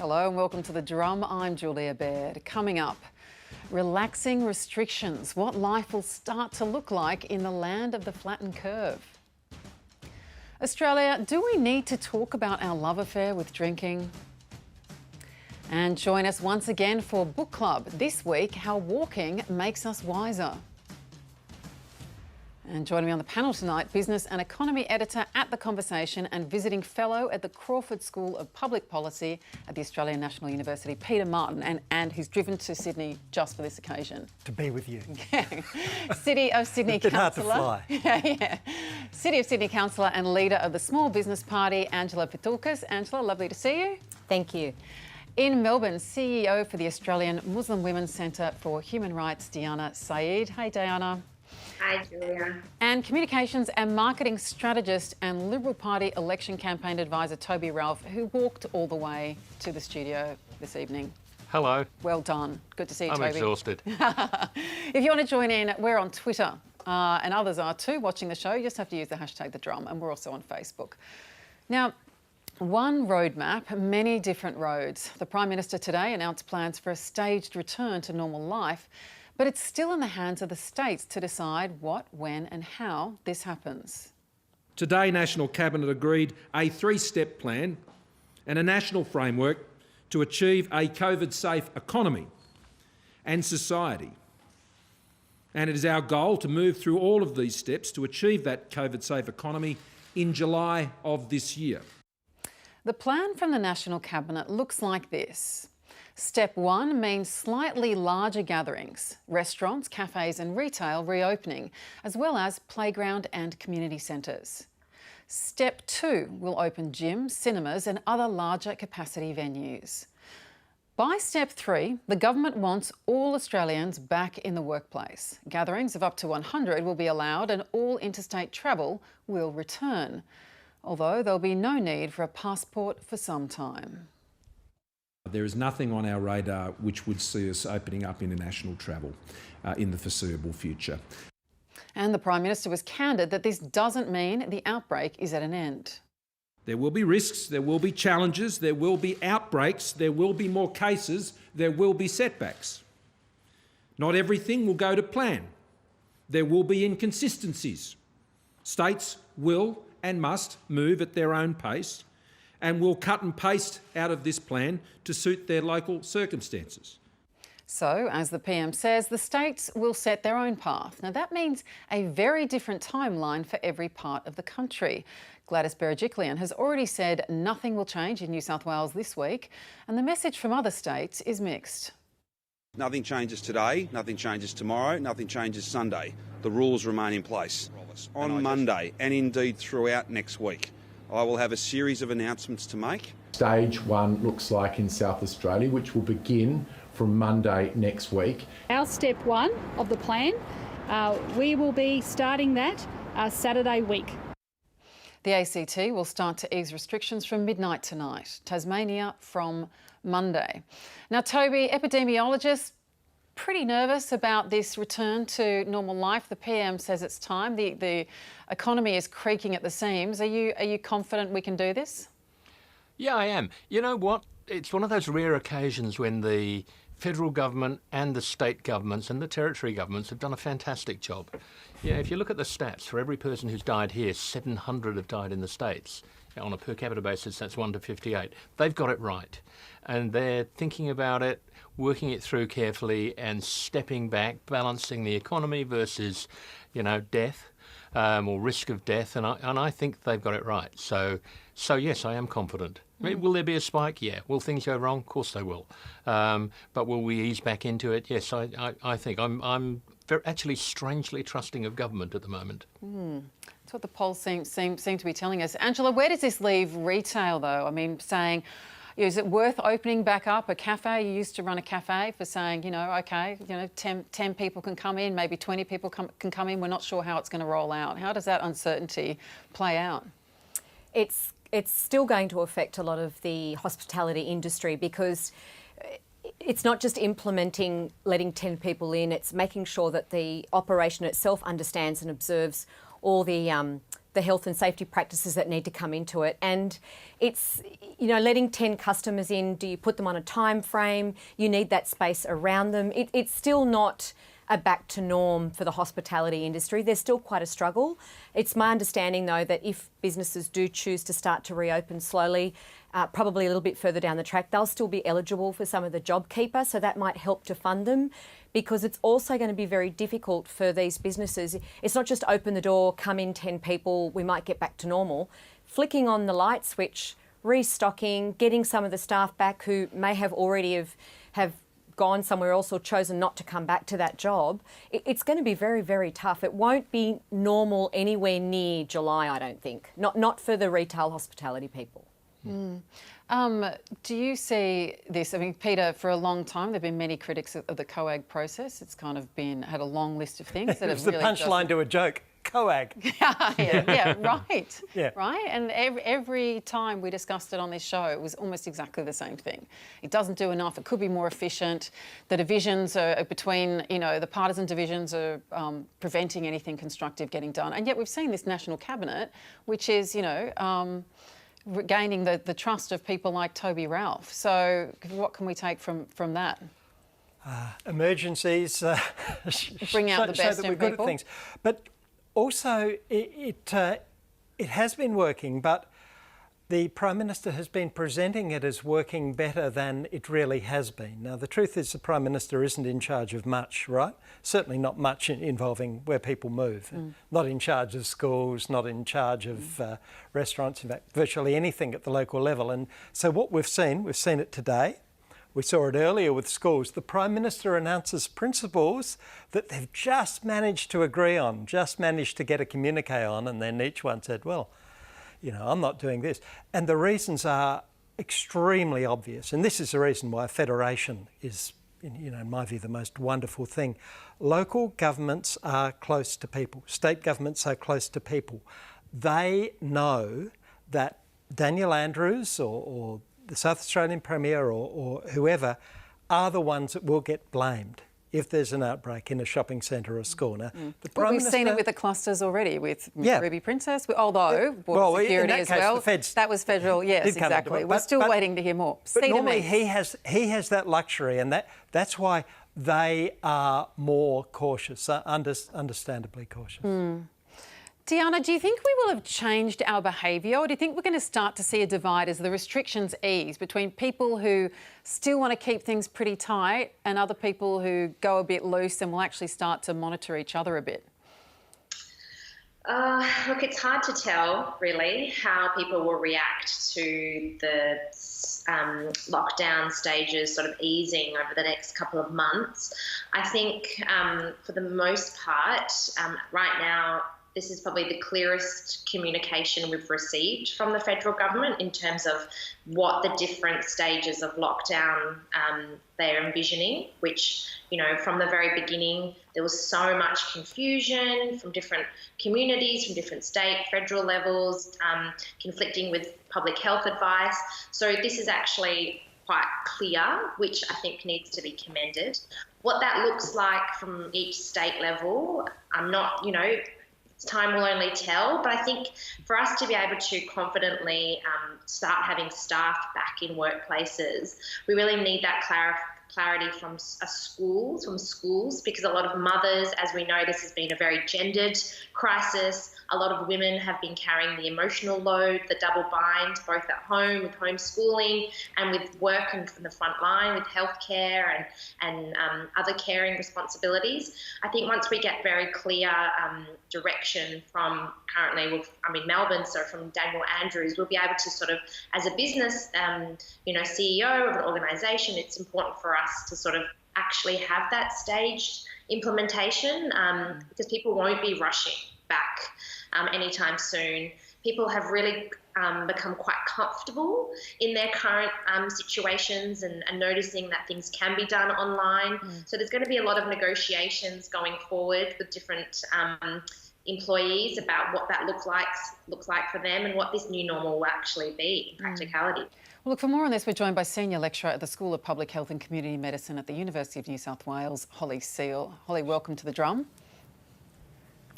Hello and welcome to The Drum. I'm Julia Baird. Coming up, relaxing restrictions, what life will start to look like in the land of the flattened curve. Australia, do we need to talk about our love affair with drinking? And join us once again for Book Club. This week, how walking makes us wiser. And joining me on the panel tonight, business and economy editor at The Conversation and visiting fellow at the Crawford School of Public Policy at the Australian National University, Peter Martin, and who's driven to Sydney just for this occasion. To be with you. City of Sydney Councillor. Hard to fly. City of Sydney Councillor and leader of the Small Business Party, Angela Pitulkas. Angela, lovely to see you. Thank you. In Melbourne, CEO for the Australian Muslim Women's Centre for Human Rights, Diana Saeed. Hey, Diana. Hi, Julia. And communications and marketing strategist and Liberal Party election campaign advisor Toby Ralph, who walked all the way to the studio this evening. Hello. Well done. Good to see you, I'm Toby. exhausted. If you want to join in, we're on Twitter and others are too, watching the show. You just have to use the hashtag The Drum, and we're also on Facebook. Now, one roadmap, many different roads. The Prime Minister today announced plans for a staged return to normal life, but it's still in the hands of the states to decide what, when and how this happens. Today, National Cabinet agreed a three-step plan and a national framework to achieve a COVID-safe economy and society. And it is our goal to move through all of these steps to achieve that COVID-safe economy in July of this year. The plan from the National Cabinet looks like this. Step 1 means slightly larger gatherings, restaurants, cafes and retail reopening, as well as playground and community centres. Step 2 will open gyms, cinemas and other larger capacity venues. By Step 3, the government wants all Australians back in the workplace. Gatherings of up to 100 will be allowed and all interstate travel will return, although there'll be no need for a passport for some time. There is nothing on our radar which would see us opening up international travel in the foreseeable future. And the Prime Minister was candid that this doesn't mean the outbreak is at an end. There will be risks, there will be challenges, there will be outbreaks, there will be more cases, there will be setbacks. Not everything will go to plan. There will be inconsistencies. States will and must move at their own pace and will cut and paste out of this plan to suit their local circumstances. So, as the PM says, the states will set their own path. Now, that means a very different timeline for every part of the country. Gladys Berejiklian has already said nothing will change in New South Wales this week, and the message from other states is mixed. Nothing changes today, nothing changes tomorrow, nothing changes Sunday. The rules remain in place. On Monday, and indeed throughout next week, I will have a series of announcements to make. Stage 1 looks like in South Australia, which will begin from Monday next week. Our step 1 of the plan, we will be starting that Saturday week. The ACT will start to ease restrictions from midnight tonight. Tasmania from Monday. Now, Toby, epidemiologists, pretty nervous about this return to normal life. The PM says it's time. The economy is creaking at the seams. Are you confident we can do this? Yeah, I am. You know what? It's one of those rare occasions when the federal government and the state governments and the territory governments have done a fantastic job. Yeah, if you look at the stats, for every person who's died here, 700 have died in the States. On a per capita basis, that's 1 to 58. They've got it right. And they're thinking about it, working it through carefully and stepping back, balancing the economy versus, death or risk of death. And I think they've got it right. So yes, I am confident. Will there be a spike? Yeah. Will things go wrong? Of course they will. But will we ease back into it? Yes, I think. I'm actually strangely trusting of government at the moment. That's what the polls seem to be telling us. Angela, where does this leave retail, though? I mean, saying, is it worth opening back up a cafe? You used to run a cafe for saying, OK, 10 people can come in, maybe 20 people can come in. We're not sure how it's going to roll out. How does that uncertainty play out? It's still going to affect a lot of the hospitality industry because it's not just implementing letting 10 people in, it's making sure that the operation itself understands and observes all the the health and safety practices that need to come into it. And it's, letting 10 customers in, do you put them on a time frame? You need that space around them. It's still not a back to norm for the hospitality industry. There's still quite a struggle. It's my understanding, though, that if businesses do choose to start to reopen slowly, probably a little bit further down the track, they'll still be eligible for some of the JobKeeper, so that might help to fund them, because it's also going to be very difficult for these businesses. It's not just open the door, come in 10 people, we might get back to normal. Flicking on the light switch, restocking, getting some of the staff back who may have already have gone somewhere else or chosen not to come back to that job, it's going to be very, very tough. It won't be normal anywhere near July, I don't think. Not for the retail hospitality people. Do you see this? I mean, Peter, for a long time there have been many critics of the COAG process. It's kind of had a long list of things that it was the punchline to a joke. COAG. Right. Yeah. Right. And every time we discussed it on this show, it was almost exactly the same thing. It doesn't do enough. It could be more efficient. The divisions are between, the partisan divisions are preventing anything constructive getting done. And yet we've seen this national cabinet, which is, gaining the trust of people like Toby Ralph. So what can we take from that? Emergencies bring out the best so that in we're good people. at things. But also, it has been working, but the Prime Minister has been presenting it as working better than it really has been. Now, the truth is the Prime Minister isn't in charge of much, right? Certainly not much involving where people move. Not in charge of schools, not in charge of restaurants, in fact, virtually anything at the local level. And so what we've seen it today. We saw it earlier with schools. The Prime Minister announces principles that they've just managed to agree on, just managed to get a communique on, and then each one said, well, I'm not doing this. And the reasons are extremely obvious. And this is the reason why federation is, in my view, the most wonderful thing. Local governments are close to people. State governments are close to people. They know that Daniel Andrews or the South Australian Premier or whoever are the ones that will get blamed if there's an outbreak in a shopping centre or school. Now, the Prime We've Minister, seen it with the clusters already, with Ruby Princess, although border security in that as case, well. the feds that was federal, yes, did come into exactly. it. We're still But waiting to hear more. But normally he has that luxury, and that's why they are more cautious, understandably cautious. Diana, do you think we will have changed our behaviour, or do you think we're going to start to see a divide as the restrictions ease between people who still want to keep things pretty tight and other people who go a bit loose and will actually start to monitor each other a bit? Look, it's hard to tell, really, how people will react to the lockdown stages sort of easing over the next couple of months. I think for the most part, right now, this is probably the clearest communication we've received from the federal government in terms of what the different stages of lockdown they're envisioning, which, from the very beginning, there was so much confusion from different communities, from different state, federal levels, conflicting with public health advice. So this is actually quite clear, which I think needs to be commended. What that looks like from each state level, I'm not, time will only tell, but I think for us to be able to confidently start having staff back in workplaces, we really need that clarity from schools, because a lot of mothers, as we know, this has been a very gendered crisis. A lot of women have been carrying the emotional load, the double bind, both at home with homeschooling and with work and from the front line with healthcare and other caring responsibilities. I think once we get very clear direction from currently, I'm in Melbourne, so from Daniel Andrews, we'll be able to sort of, as a business, CEO of an organisation, it's important for us to sort of actually have that staged implementation because people won't be rushing back anytime soon. People have really become quite comfortable in their current situations and noticing that things can be done online. So there's going to be a lot of negotiations going forward with different employees about what that looks like for them and what this new normal will actually be in practicality. Well, look, for more on this, we're joined by Senior Lecturer at the School of Public Health and Community Medicine at the University of New South Wales, Holly Seal. Holly, welcome to The Drum.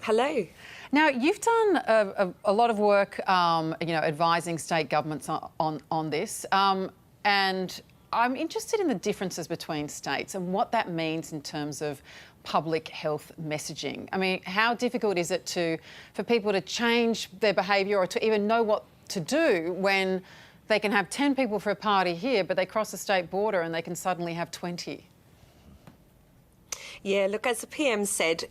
Hello. Now, you've done a lot of work, advising state governments on this, and I'm interested in the differences between states and what that means in terms of public health messaging. I mean, how difficult is it for people to change their behaviour or to even know what to do when they can have 10 people for a party here, but they cross the state border and they can suddenly have 20? Yeah, look, as the PM said,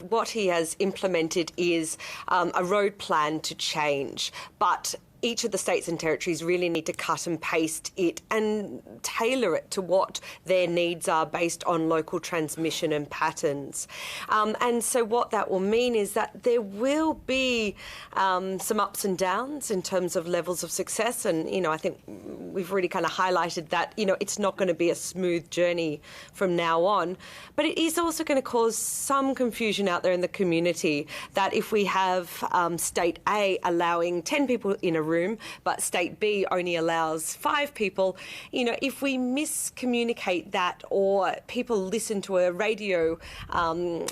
what he has implemented is a road plan to change, but each of the states and territories really need to cut and paste it and tailor it to what their needs are based on local transmission and patterns. And so what that will mean is that there will be some ups and downs in terms of levels of success. And, I think we've really kind of highlighted that, it's not going to be a smooth journey from now on. But it is also going to cause some confusion out there in the community that if we have State A allowing 10 people in a room, but State B only allows 5 people, if we miscommunicate that, or people listen to a radio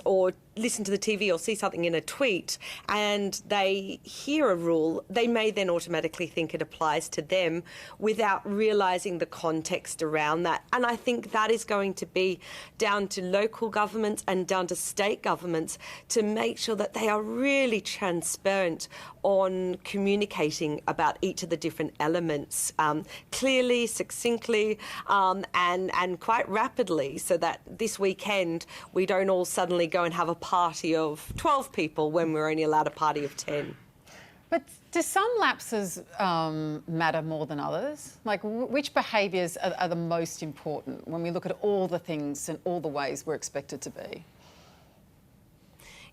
or listen to the TV or see something in a tweet and they hear a rule, they may then automatically think it applies to them without realising the context around that. And I think that is going to be down to local governments and down to state governments to make sure that they are really transparent on communicating about each of the different elements clearly, succinctly, and quite rapidly, so that this weekend we don't all suddenly go and have a party of 12 people when we're only allowed a party of 10. But do some lapses matter more than others? Like, which behaviours are the most important when we look at all the things and all the ways we're expected to be?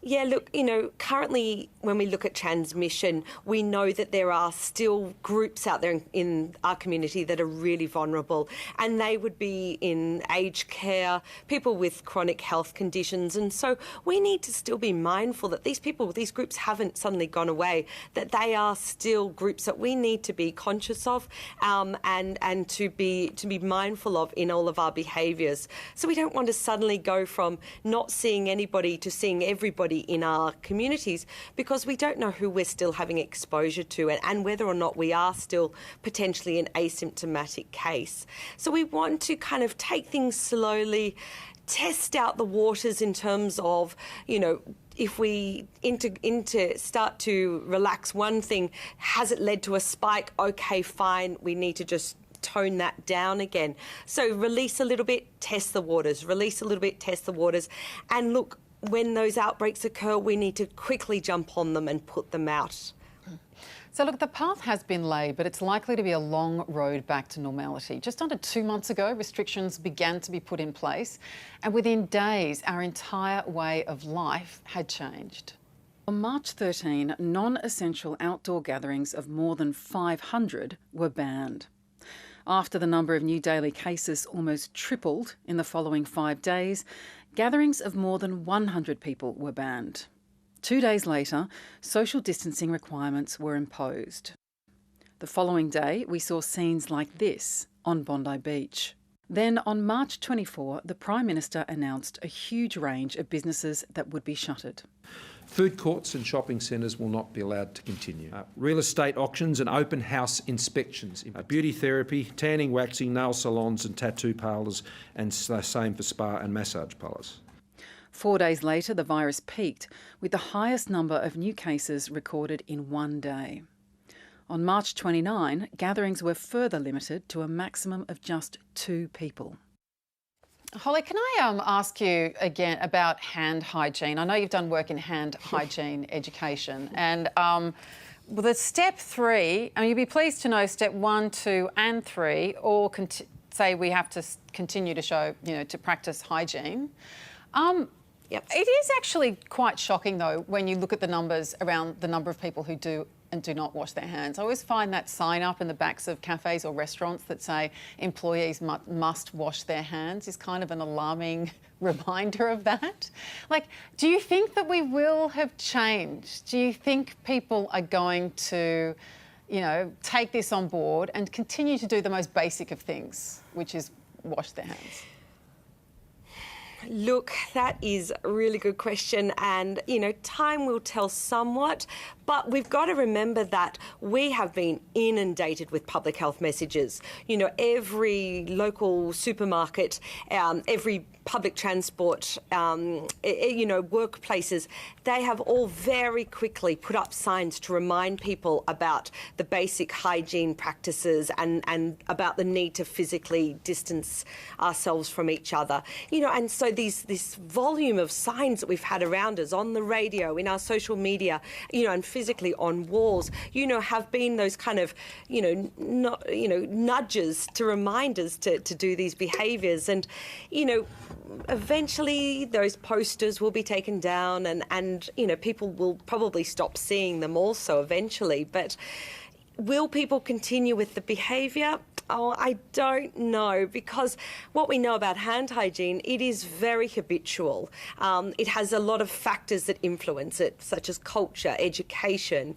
Yeah, look, currently when we look at transmission, we know that there are still groups out there in our community that are really vulnerable, and they would be in aged care, people with chronic health conditions. And so we need to still be mindful that these groups haven't suddenly gone away, that they are still groups that we need to be conscious of and to be mindful of in all of our behaviours. So we don't want to suddenly go from not seeing anybody to seeing everybody in our communities, because we don't know who we're still having exposure to and whether or not we are still potentially an asymptomatic case. So we want to kind of take things slowly, test out the waters in terms of, if we start to relax one thing, has it led to a spike? Okay, fine, we need to just tone that down again. So release a little bit, test the waters, release a little bit, test the waters, and look, when those outbreaks occur, we need to quickly jump on them and put them out. So look, the path has been laid, but it's likely to be a long road back to normality. Just under 2 months ago, restrictions began to be put in place, and within days, our entire way of life had changed. On March 13, non-essential outdoor gatherings of more than 500 were banned. After the number of new daily cases almost tripled in the following 5 days, gatherings of more than 100 people were banned. 2 days later, social distancing requirements were imposed. The following day, we saw scenes like this on Bondi Beach. Then, on March 24, the Prime Minister announced a huge range of businesses that would be shuttered. Food courts and shopping centres will not be allowed to continue. Real estate auctions and open house inspections. Beauty therapy, tanning, waxing, nail salons and tattoo parlours, and same for spa and massage parlours. 4 days later, the virus peaked, with the highest number of new cases recorded in 1 day. On March 29, gatherings were further limited to a maximum of just 2 people. Holly, can I ask you again about hand hygiene? I know you've done work in hand hygiene education, and the step 3, you'd be pleased to know step 1, 2 and 3 all say we have to continue to show, to practice hygiene. Yep. It is actually quite shocking, though, when you look at the numbers around the number of people who do and do not wash their hands. I always find that sign up in the backs of cafes or restaurants that say employees must wash their hands is kind of an alarming reminder of that. Like, do you think that we will have changed? Do you think people are going to, take this on board and continue to do the most basic of things, which is wash their hands? Look, that is a really good question, and time will tell somewhat, but we've got to remember that we have been inundated with public health messages. Every local supermarket, every public transport, workplaces, they have all very quickly put up signs to remind people about the basic hygiene practices and about the need to physically distance ourselves from each other. And so this volume of signs that we've had around us on the radio, in our social media, and physically on walls, have been those kind of, nudges to remind us to do these behaviours. And, eventually those posters will be taken down and people will probably stop seeing them also eventually. But will people continue with the behaviour? Oh, I don't know, because what we know about hand hygiene, it is very habitual. It has a lot of factors that influence it, such as culture, education.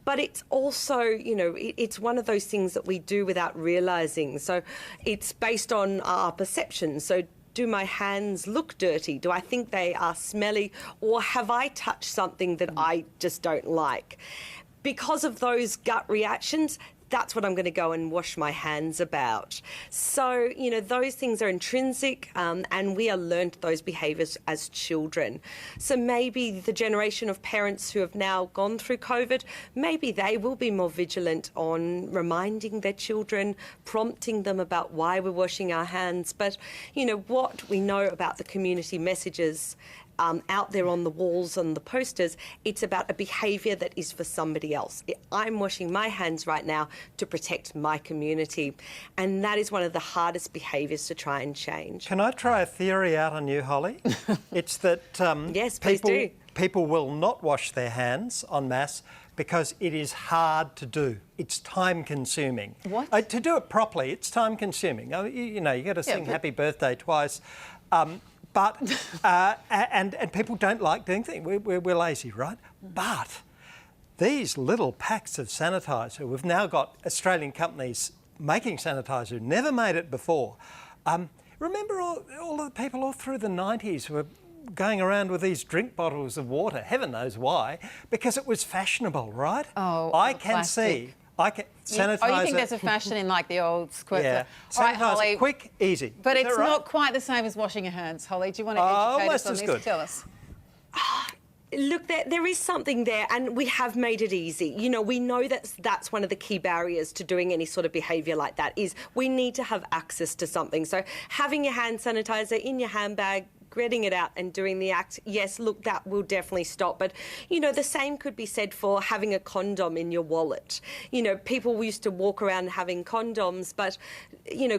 But it's also, it's one of those things that we do without realising. So it's based on our perceptions. So do my hands look dirty? Do I think they are smelly? Or have I touched something that I just don't like? Because of those gut reactions, that's what I'm going to go and wash my hands about. So, those things are intrinsic, and we are learnt those behaviours as children. So maybe the generation of parents who have now gone through COVID, maybe they will be more vigilant on reminding their children, prompting them about why we're washing our hands. But, what we know about the community messages out there on the walls and the posters, it's about a behaviour that is for somebody else. I'm washing my hands right now to protect my community, and that is one of the hardest behaviours to try and change. Can I try a theory out on you, Holly? It's that yes, please do. People will not wash their hands en masse because it is hard to do. It's time-consuming. What? To do it properly, it's time-consuming. You got to sing Happy Birthday twice. But and people don't like doing things. We're lazy, right? But these little packs of sanitizer, we've now got Australian companies making sanitizer, never made it before. Remember all the people all through the 90s were going around with these drink bottles of water. Heaven knows why. Because it was fashionable, right? Oh, I can plastic. see. Sanitizer. Oh, you think there's a fashion in like the old squirt? Yeah. All right, Sanitizer, Holly. quick, easy. But Is it's that right? not quite the same as washing your hands, Holly. Do you want to educate us almost on as this? good. Tell us. Look, there is something there, and we have made it easy. We know that's one of the key barriers to doing any sort of behaviour like that, is we need to have access to something. So having your hand sanitizer in your handbag, getting it out and doing the act, yes, look, that will definitely stop. But, the same could be said for having a condom in your wallet. People used to walk around having condoms, but,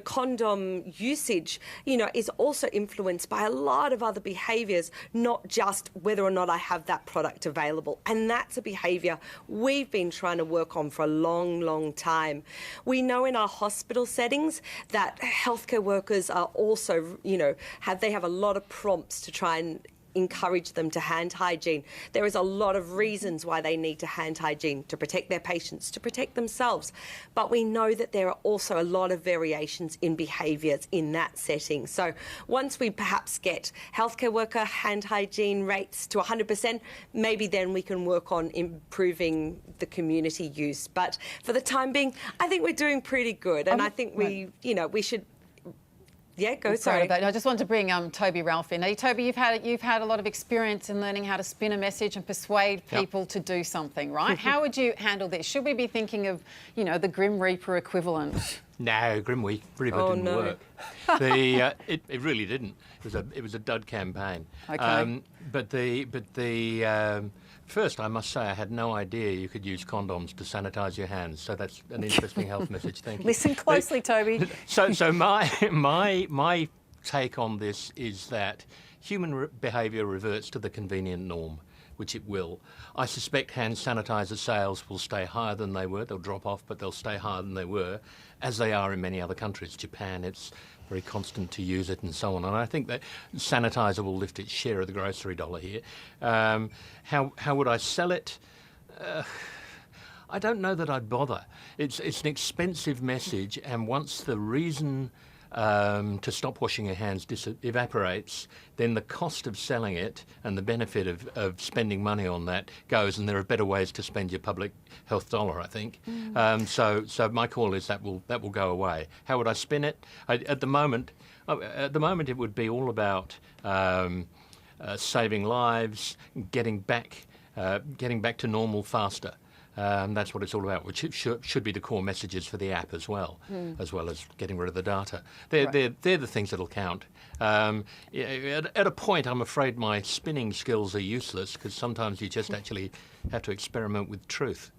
condom usage, is also influenced by a lot of other behaviours, not just whether or not I have that product available. And that's a behaviour we've been trying to work on for a long, long time. We know in our hospital settings that healthcare workers are also, they have a lot of prompts to try and encourage them to hand hygiene. There is a lot of reasons why they need to hand hygiene: to protect their patients, to protect themselves. But we know that there are also a lot of variations in behaviours in that setting. So once we perhaps get healthcare worker hand hygiene rates to 100%, maybe then we can work on improving the community use. But for the time being, I think we're doing pretty good, and I think we should. Yeah, go. Sorry. I just wanted to bring Toby Ralph in. Now, Toby, you've had a lot of experience in learning how to spin a message and persuade people to do something, right? How would you handle this? Should we be thinking of, the Grim Reaper equivalent? No, Grim Reaper didn't work. It really didn't. It was a dud campaign. Okay. But first, I must say, I had no idea you could use condoms to sanitise your hands. So that's an interesting health message. Thank you. Listen closely, Toby. So my take on this is that human behaviour reverts to the convenient norm, which it will. I suspect hand sanitizer sales will stay higher than they were. They'll drop off, but they'll stay higher than they were, as they are in many other countries. Japan, it's very constant to use it and so on. And I think that sanitizer will lift its share of the grocery dollar here. How would I sell it? I don't know that I'd bother. It's an expensive message, and once the reason to stop washing your hands evaporates, then the cost of selling it and the benefit of spending money on that goes, and there are better ways to spend your public health dollar, I think. So my call is that will go away. How would I spin it? At the moment, it would be all about saving lives, getting back to normal faster. That's what it's all about, which should be the core messages for the app as well as getting rid of the data. They're the things that'll count. At a point, I'm afraid my spinning skills are useless because sometimes you just actually have to experiment with truth.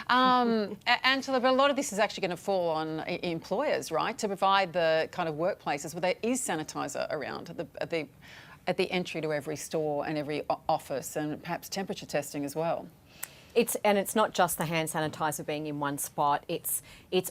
Angela, but a lot of this is actually going to fall on employers, right, to provide the kind of workplaces where there is sanitiser around at the entry to every store and every office, and perhaps temperature testing as well. It's not just the hand sanitizer being in one spot. It's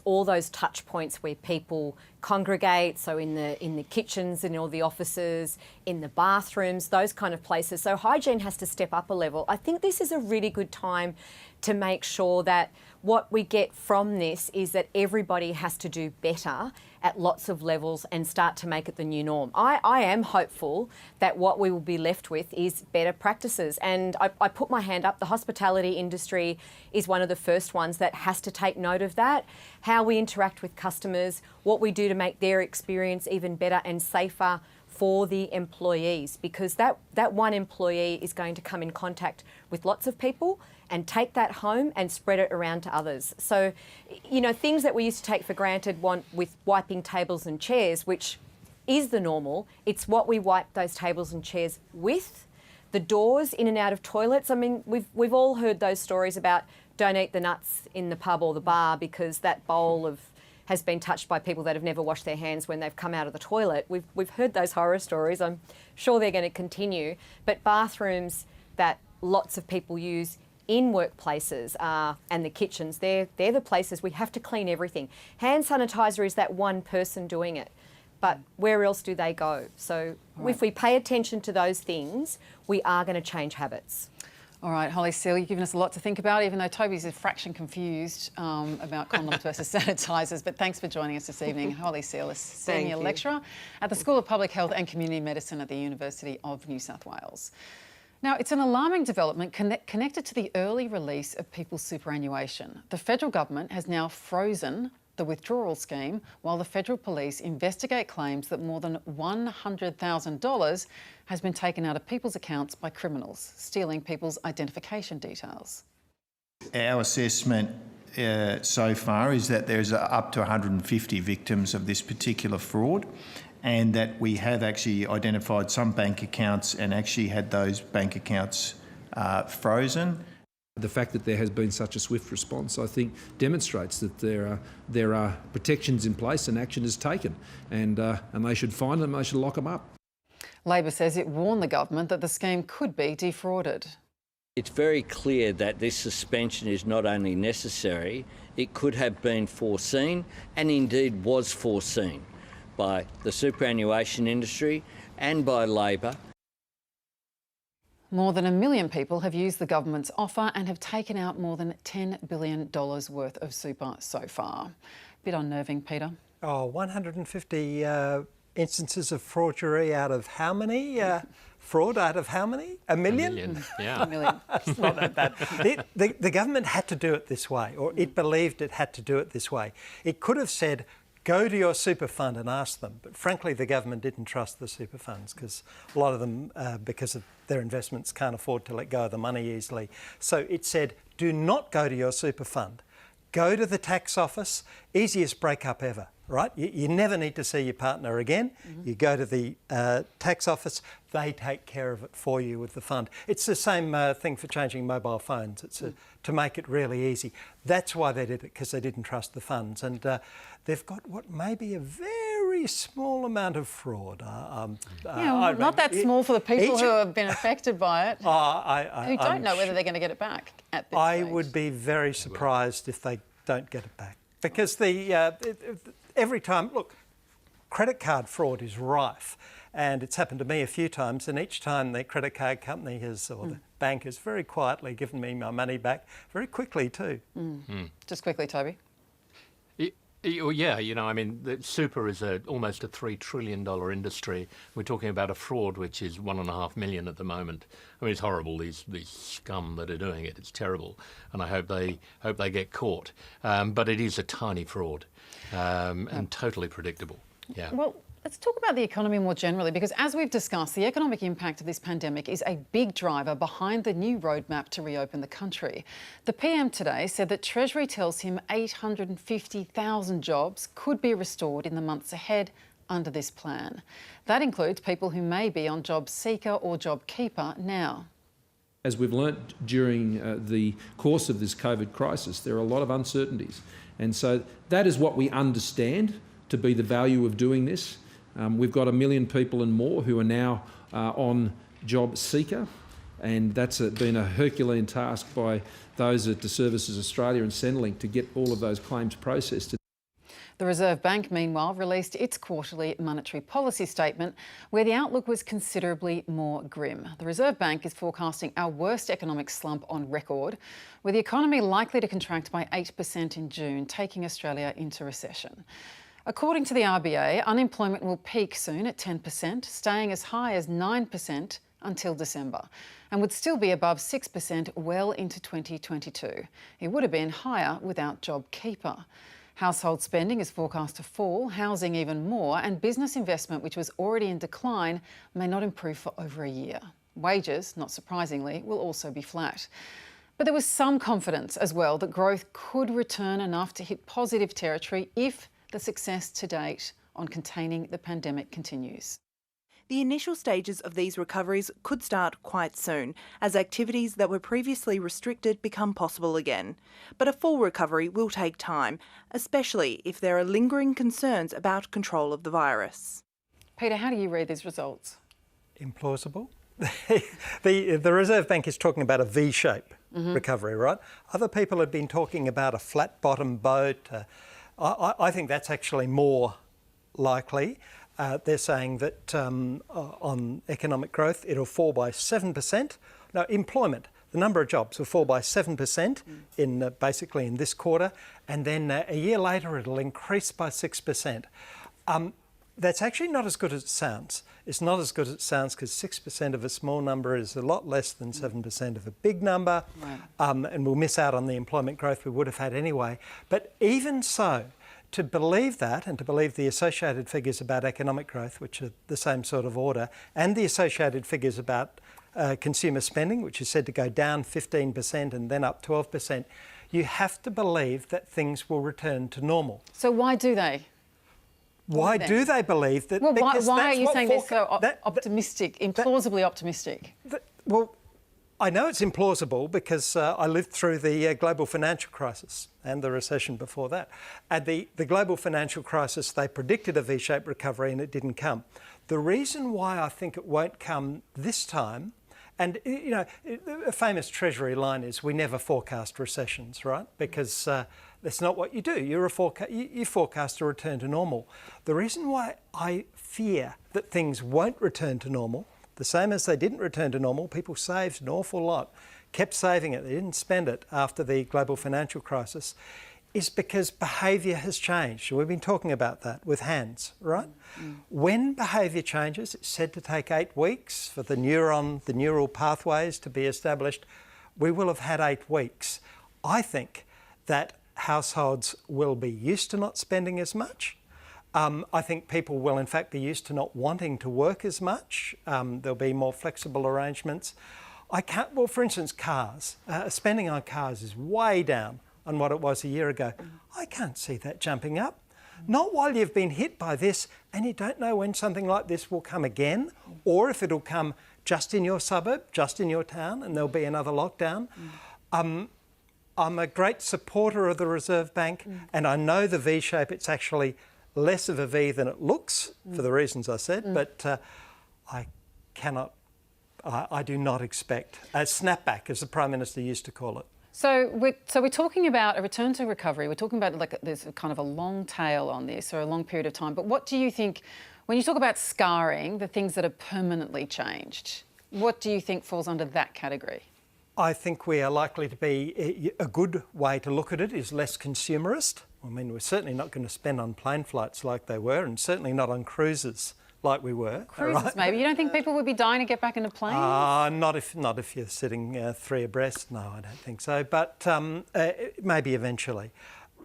all those touch points where people congregate. So in the kitchens, in all the offices, in the bathrooms, those kind of places. So hygiene has to step up a level. I think this is a really good time to make sure that what we get from this is that everybody has to do better at lots of levels and start to make it the new norm. I am hopeful that what we will be left with is better practices. And I put my hand up. The hospitality industry is one of the first ones that has to take note of that. How we interact with customers, what we do to make their experience even better and safer for the employees, because that one employee is going to come in contact with lots of people and take that home and spread it around to others. So, things that we used to take for granted with wiping tables and chairs, which is the normal, it's what we wipe those tables and chairs with. The doors in and out of toilets. I mean, we've all heard those stories about don't eat the nuts in the pub or the bar because that bowl has been touched by people that have never washed their hands when they've come out of the toilet. We've heard those horror stories. I'm sure they're going to continue. But bathrooms that lots of people use in workplaces and the kitchens, they're the places we have to clean everything. Hand sanitizer is that one person doing it, but where else do they go? So if we pay attention to those things, we are going to change habits. All right, Holly Seal, you've given us a lot to think about, even though Toby's a fraction confused about condoms versus sanitisers. But thanks for joining us this evening. Holly Seal is Senior Lecturer at the School of Public Health and Community Medicine at the University of New South Wales. Now, it's an alarming development connected to the early release of people's superannuation. The federal government has now frozen the withdrawal scheme while the federal police investigate claims that more than $100,000 has been taken out of people's accounts by criminals, stealing people's identification details. Our assessment so far is that there's up to 150 victims of this particular fraud, and that we have actually identified some bank accounts and actually had those bank accounts frozen. The fact that there has been such a swift response, I think, demonstrates that there are protections in place and action is taken, and they should find them, they should lock them up. Labor says it warned the government that the scheme could be defrauded. It's very clear that this suspension is not only necessary, it could have been foreseen and indeed was foreseen by the superannuation industry and by Labor. More than 1 million people have used the government's offer and have taken out more than $10 billion worth of super so far. Bit unnerving, Peter. 150 instances of fraudery out of how many? Fraud out of how many? 1 million? 1 million, yeah. 1 million. It's not that bad. The government had to do it this way, or it believed it had to do it this way. It could have said, go to your super fund and ask them. But frankly, the government didn't trust the super funds because a lot of them, because of their investments, can't afford to let go of the money easily. So it said, do not go to your super fund. Go to the tax office. Easiest breakup ever, right? You never need to see your partner again. You go to the tax office. They take care of it for you with the fund. It's the same thing for changing mobile phones. It's to make it really easy. That's why they did it, because they didn't trust the funds. And they've got what may be a very small amount of fraud. Not that small for the people who have been affected by it, who don't know whether they're going to get it back at this I stage. would be very surprised if they don't get it back. Because every time, look, credit card fraud is rife. And it's happened to me a few times, and each time the credit card company has, or the bank has very quietly given me my money back, very quickly too. Just quickly, Toby. Yeah, I mean, super is almost a $3 trillion industry. We're talking about a fraud which is 1.5 million at the moment. I mean, it's horrible, these scum that are doing it. It's terrible, and I hope they get caught. But it is a tiny fraud and totally predictable. Yeah. Well, let's talk about the economy more generally, because as we've discussed, the economic impact of this pandemic is a big driver behind the new roadmap to reopen the country. The PM today said that Treasury tells him 850,000 jobs could be restored in the months ahead under this plan. That includes people who may be on job seeker or job keeper now. As we've learnt during the course of this COVID crisis, there are a lot of uncertainties. And so that is what we understand to be the value of doing this. We've got 1 million people and more who are now on job seeker, and that's been a Herculean task by those at the Services Australia and Centrelink to get all of those claims processed. The Reserve Bank, meanwhile, released its quarterly monetary policy statement, where the outlook was considerably more grim. The Reserve Bank is forecasting our worst economic slump on record, with the economy likely to contract by 8% in June, taking Australia into recession. According to the RBA, unemployment will peak soon at 10%, staying as high as 9% until December, and would still be above 6% well into 2022. It would have been higher without JobKeeper. Household spending is forecast to fall, housing even more, and business investment, which was already in decline, may not improve for over a year. Wages, not surprisingly, will also be flat. But there was some confidence as well that growth could return enough to hit positive territory if the success to date on containing the pandemic continues. The initial stages of these recoveries could start quite soon, as activities that were previously restricted become possible again. But a full recovery will take time, especially if there are lingering concerns about control of the virus. Peter, how do you read these results? Implausible. The Reserve Bank is talking about a V-shape recovery, right? Other people have been talking about a flat-bottom boat. I think that's actually more likely. They're saying that on economic growth, it'll fall by 7%. No, employment, the number of jobs will fall by 7% in basically in this quarter, and then a year later it'll increase by 6%. That's actually not as good as it sounds. It's not as good as it sounds because 6% of a small number is a lot less than 7% of a big number, and we'll miss out on the employment growth we would have had anyway. But even so, to believe that and to believe the associated figures about economic growth, which are the same sort of order, and the associated figures about consumer spending, which is said to go down 15% and then up 12%, you have to believe that things will return to normal. So why do they? Why do they believe that? Well, why are you saying they're so optimistic, implausibly optimistic? Well, I know it's implausible because I lived through the global financial crisis and the recession before that. At the global financial crisis, they predicted a V-shaped recovery and it didn't come. The reason why I think it won't come this time, and you know, a famous Treasury line is, we never forecast recessions, right? Because that's not what you do. You forecast a return to normal. The reason why I fear that things won't return to normal, the same as they didn't return to normal, people saved an awful lot, kept saving it, they didn't spend it after the global financial crisis, is because behaviour has changed. We've been talking about that with hands, right? When behaviour changes, it's said to take 8 weeks for the neural pathways to be established. We will have had 8 weeks. I think that households will be used to not spending as much. I think people will in fact be used to not wanting to work as much. There'll be more flexible arrangements. Well, for instance, cars. Spending on cars is way down on what it was a year ago. I can't see that jumping up. Not while you've been hit by this and you don't know when something like this will come again, or if it'll come just in your suburb, just in your town, and there'll be another lockdown. I'm a great supporter of the Reserve Bank, and I know the V shape, it's actually less of a V than it looks, for the reasons I said, but I do not expect a snapback, as the Prime Minister used to call it. So we're talking about a return to recovery. We're talking about like there's a kind of a long tail on this, or a long period of time. But what do you think, when you talk about scarring, the things that are permanently changed, what do you think falls under that category? I think we are likely to be, a good way to look at it is less consumerist. I mean, we're certainly not going to spend on plane flights like they were, and certainly not on cruises like we were. Cruises, right? Maybe. You don't think people would be dying to get back into planes? Not if you're sitting three abreast. No, I don't think so. But maybe eventually.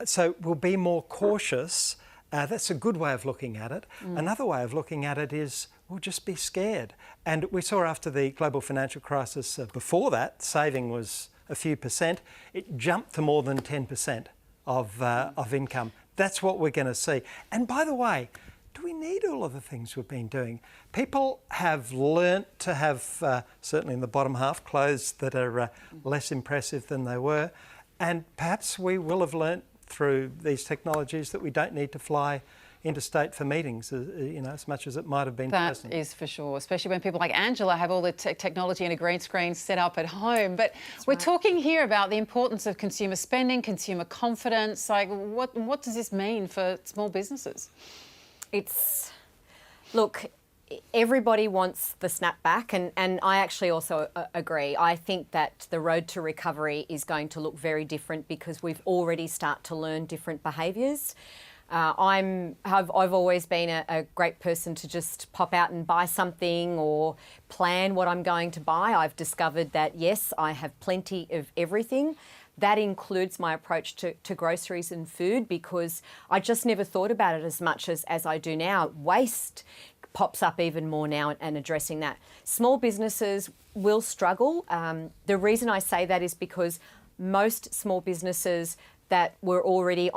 So we'll be more cautious. That's a good way of looking at it. Another way of looking at it is we'll just be scared. And we saw after the global financial crisis, before that, saving was a few percent. It jumped to more than 10% of income. That's what we're going to see. And by the way, do we need all of the things we've been doing? People have learnt to have, certainly in the bottom half, clothes that are less impressive than they were. And perhaps we will have learnt through these technologies that we don't need to fly interstate for meetings, as much as it might have been pleasant. That is for sure, especially when people like Angela have all the technology and a green screen set up at home. But we're talking here about the importance of consumer spending, consumer confidence. Like, what does this mean for small businesses? Look, everybody wants the snapback, and I actually also agree. I think that the road to recovery is going to look very different because we've already started to learn different behaviours. I've always been a great person to just pop out and buy something or plan what I'm going to buy. I've discovered that, yes, I have plenty of everything. That includes my approach to groceries and food, because I just never thought about it as much as I do now. Waste pops up even more now, and addressing that. Small businesses will struggle. The reason I say that is because most small businesses that were already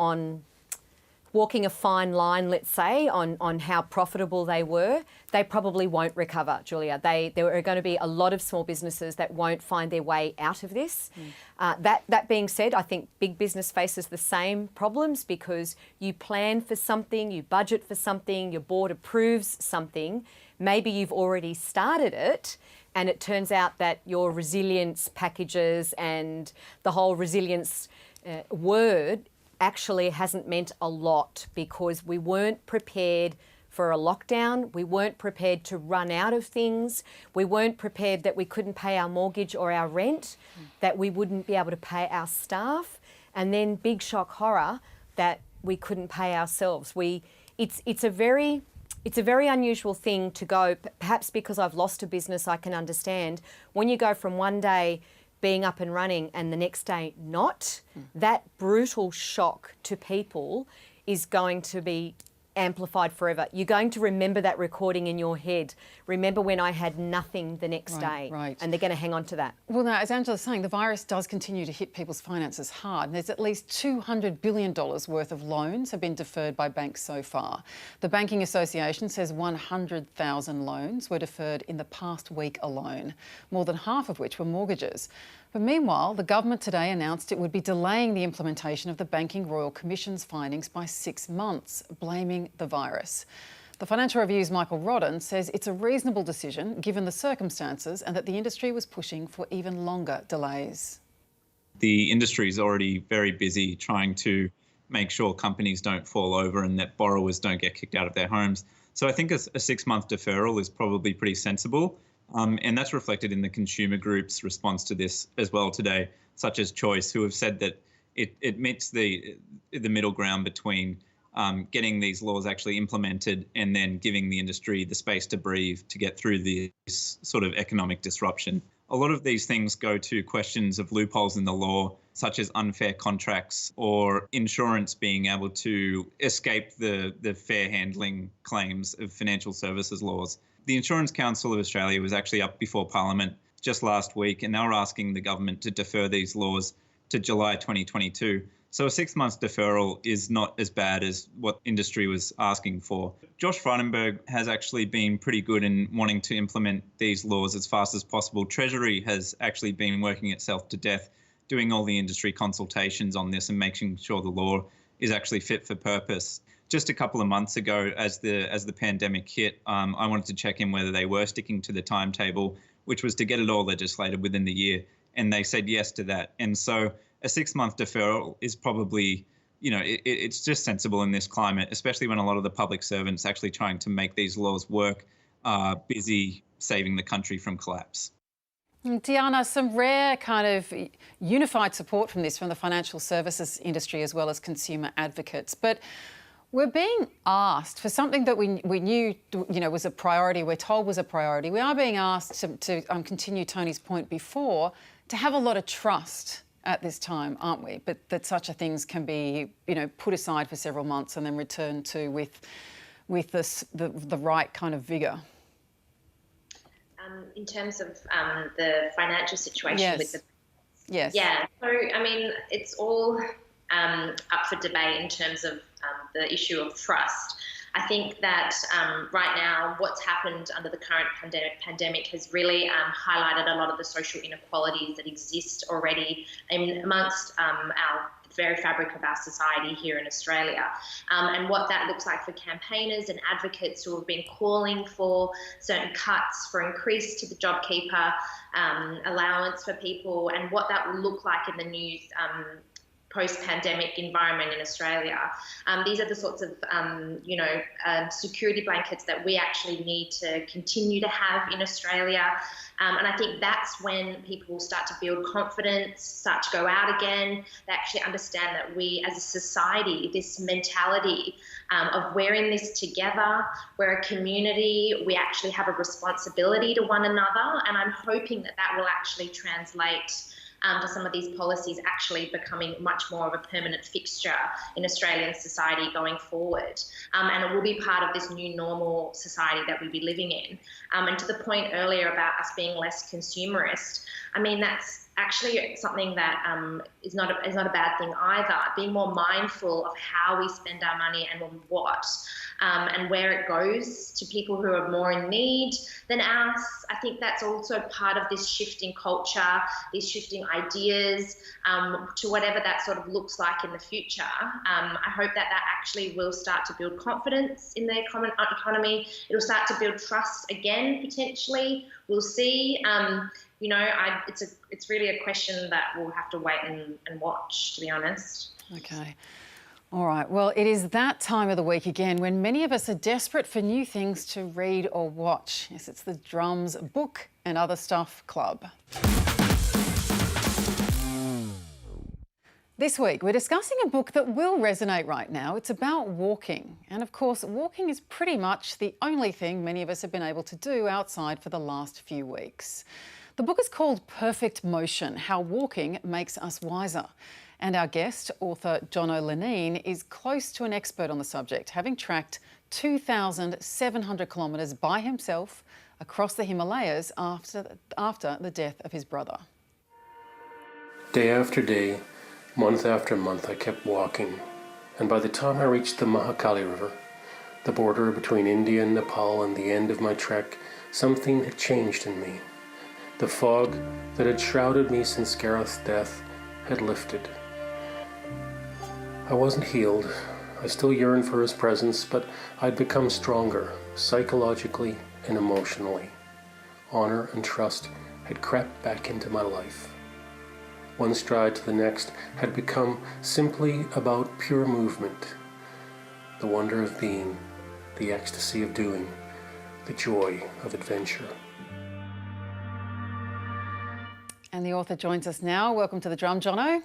walking a fine line, let's say, on how profitable they were, they probably won't recover, Julia. There are going to be a lot of small businesses that won't find their way out of this. That being said, I think big business faces the same problems, because you plan for something, you budget for something, your board approves something, maybe you've already started it, and it turns out that your resilience packages and the whole resilience word actually hasn't meant a lot, because we weren't prepared for a lockdown, we weren't prepared to run out of things, we weren't prepared that we couldn't pay our mortgage or our rent, that we wouldn't be able to pay our staff, and then big shock horror that we couldn't pay ourselves. It's a very unusual thing to go, perhaps because I've lost a business, I can understand, when you go from one day being up and running and the next day not, that brutal shock to people is going to be amplified forever. You're going to remember that recording in your head. Remember when I had nothing the next day. Right. And they're going to hang on to that. Well, now, as Angela's saying, the virus does continue to hit people's finances hard. There's at least $200 billion worth of loans have been deferred by banks so far. The Banking Association says 100,000 loans were deferred in the past week alone, more than half of which were mortgages. But meanwhile, the government today announced it would be delaying the implementation of the Banking Royal Commission's findings by 6 months, blaming the virus. The Financial Review's Michael Rodden says it's a reasonable decision given the circumstances, and that the industry was pushing for even longer delays. The industry is already very busy trying to make sure companies don't fall over and that borrowers don't get kicked out of their homes. So I think a 6-month deferral is probably pretty sensible. And that's reflected in the consumer group's response to this as well today, such as Choice, who have said that it meets the middle ground between getting these laws actually implemented and then giving the industry the space to breathe to get through this sort of economic disruption. A lot of these things go to questions of loopholes in the law, such as unfair contracts or insurance being able to escape the fair handling claims of financial services laws. The Insurance Council of Australia was actually up before Parliament just last week, and they were asking the government to defer these laws to July 2022. So a 6-month deferral is not as bad as what industry was asking for. Josh Frydenberg has actually been pretty good in wanting to implement these laws as fast as possible. Treasury has actually been working itself to death, doing all the industry consultations on this and making sure the law is actually fit for purpose. Just a couple of months ago, as the pandemic hit, I wanted to check in whether they were sticking to the timetable, which was to get it all legislated within the year, and they said yes to that. And so a 6-month deferral is probably, it's just sensible in this climate, especially when a lot of the public servants actually trying to make these laws work are busy saving the country from collapse. Diana, some rare kind of unified support from this from the financial services industry as well as consumer advocates. But we're being asked for something that we knew, was a priority, we're told was a priority. We are being asked to continue Tony's point before, to have a lot of trust at this time, aren't we? But that such a things can be, put aside for several months and then returned to with the right kind of vigour. In terms of the financial situation yes. with the... Yes. Yeah, so, I mean, it's all up for debate in terms of the issue of trust. I think that right now what's happened under the current pandemic has really highlighted a lot of the social inequalities that exist already amongst our very fabric of our society here in Australia, and what that looks like for campaigners and advocates who have been calling for certain cuts, for increase to the JobKeeper allowance for people, and what that will look like in the new post-pandemic environment in Australia. These are the sorts of, security blankets that we actually need to continue to have in Australia. And I think that's when people will start to build confidence, start to go out again. They actually understand that we as a society, this mentality of we're in this together, we're a community, we actually have a responsibility to one another. And I'm hoping that that will actually translate to some of these policies actually becoming much more of a permanent fixture in Australian society going forward. And it will be part of this new normal society that we'll be living in. And to the point earlier about us being less consumerist, I mean, that's actually something that is not a bad thing either. Being more mindful of how we spend our money and on what, and where it goes to people who are more in need than us. I think that's also part of this shifting culture, these shifting ideas to whatever that sort of looks like in the future. I hope that that actually will start to build confidence in the economy. It'll start to build trust again, potentially. We'll see. It's really a question that we'll have to wait and watch, to be honest. Okay. All right. Well, it is that time of the week again when many of us are desperate for new things to read or watch. Yes, it's the Drum's Book and Other Stuff Club. This week, we're discussing a book that will resonate right now. It's about walking. And of course, walking is pretty much the only thing many of us have been able to do outside for the last few weeks. The book is called Perfect Motion: How Walking Makes Us Wiser. And our guest, author Jono Lenine, is close to an expert on the subject, having tracked 2,700 kilometres by himself across the Himalayas after the death of his brother. Day after day, month after month, I kept walking, and by the time I reached the Mahakali River, the border between India and Nepal, and the end of my trek, something had changed in me. The fog that had shrouded me since Gareth's death had lifted. I wasn't healed. I still yearned for his presence, but I'd become stronger, psychologically and emotionally. Honor and trust had crept back into my life. One stride to the next had become simply about pure movement. The wonder of being, the ecstasy of doing, the joy of adventure. And the author joins us now. Welcome to the Drum, Jono.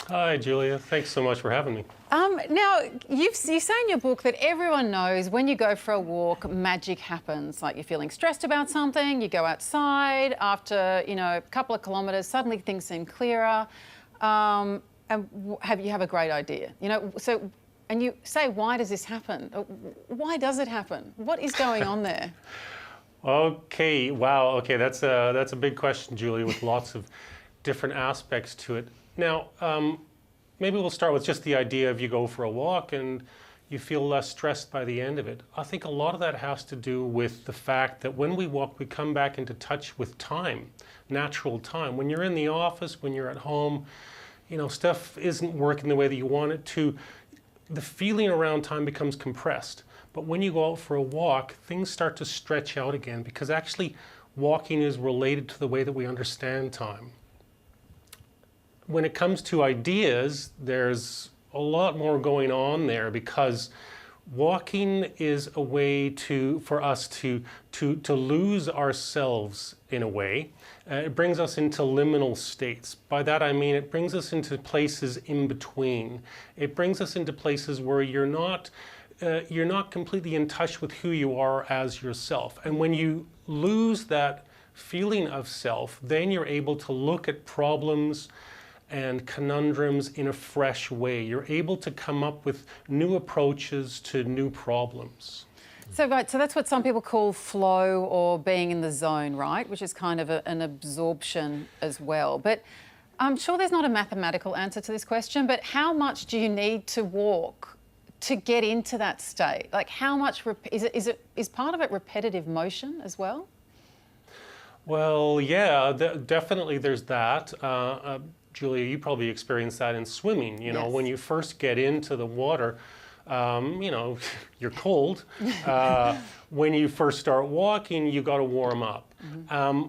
Hi, Julia. Thanks so much for having me. Now, you say in your book that everyone knows when you go for a walk, magic happens. Like you're feeling stressed about something, you go outside, after, a couple of kilometres, suddenly things seem clearer, and you have a great idea. And you say, why does this happen? Why does it happen? What is going on there? Okay, wow. Okay, that's a big question, Julia, with lots of different aspects to it. Now, maybe we'll start with just the idea of you go for a walk and you feel less stressed by the end of it. I think a lot of that has to do with the fact that when we walk, we come back into touch with time, natural time. When you're in the office, when you're at home, stuff isn't working the way that you want it to. The feeling around time becomes compressed. But when you go out for a walk, things start to stretch out again, because actually walking is related to the way that we understand time. When it comes to ideas, there's a lot more going on there, because walking is a way for us to lose ourselves in a way. It brings us into liminal states. By that I mean it brings us into places in between. It brings us into places where you're not completely in touch with who you are as yourself. And when you lose that feeling of self, then you're able to look at problems and conundrums in a fresh way. You're able to come up with new approaches to new problems. So that's what some people call flow or being in the zone, right? Which is kind of an absorption as well. But I'm sure there's not a mathematical answer to this question, but how much do you need to walk to get into that state? Like how much, is part of it repetitive motion as well? Well, yeah, definitely there's that. Julia, you probably experienced that in swimming. You know, when you first get into the water, you know, you're cold. When you first start walking, you got to warm up.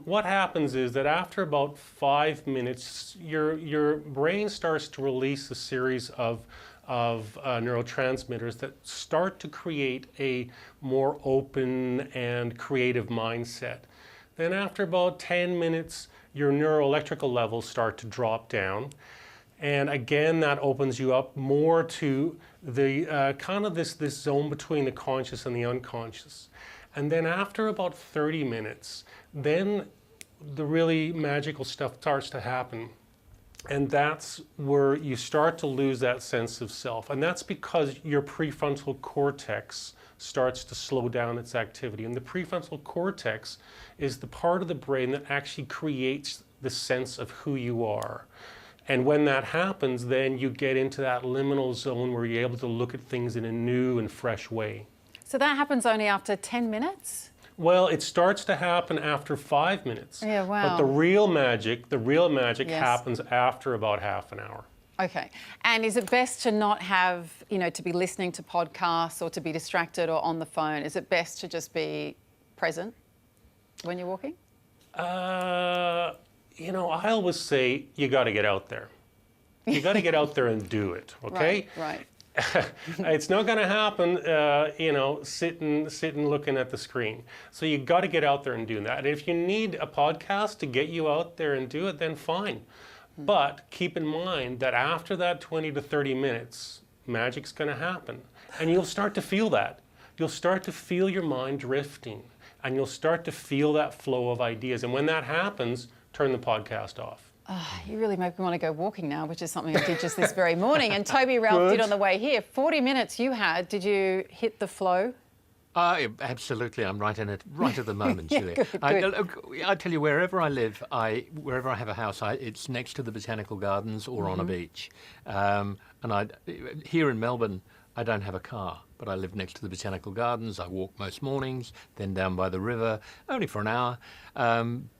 What happens is that after about 5 minutes, your brain starts to release a series of neurotransmitters that start to create a more open and creative mindset. Then after about 10 minutes, your neuroelectrical levels start to drop down. And again, that opens you up more to the kind of this zone between the conscious and the unconscious. And then after about 30 minutes, then the really magical stuff starts to happen. And that's where you start to lose that sense of self. And that's because your prefrontal cortex starts to slow down its activity. And the prefrontal cortex is the part of the brain that actually creates the sense of who you are. And when that happens, then you get into that liminal zone where you're able to look at things in a new and fresh way. So that happens only after 10 minutes? Well, it starts to happen after 5 minutes. Yeah, wow. But the real magic happens after about half an hour. Okay. And is it best to not have, you know, to be listening to podcasts or to be distracted or on the phone? Is it best to just be present when you're walking? You know, I always say you got to get out there. You got to get out there and do it, okay? Right. It's not going to happen, you know, sitting looking at the screen. So you got to get out there and do that. And if you need a podcast to get you out there and do it, then fine. But keep in mind that after that 20 to 30 minutes, magic's going to happen. And you'll start to feel that. You'll start to feel your mind drifting. And you'll start to feel that flow of ideas. And when that happens, turn the podcast off. You really make me want to go walking now, which is something I did just this very morning. And Toby Ralph did on the way here. 40 minutes you had. Did you hit the flow? Absolutely. I'm right in it right at the moment, Julia. Good. I tell you, wherever I live, wherever I have a house, it's next to the botanical gardens or on a beach. Here in Melbourne, I don't have a car, but I live next to the botanical gardens. I walk most mornings, then down by the river, only for an hour.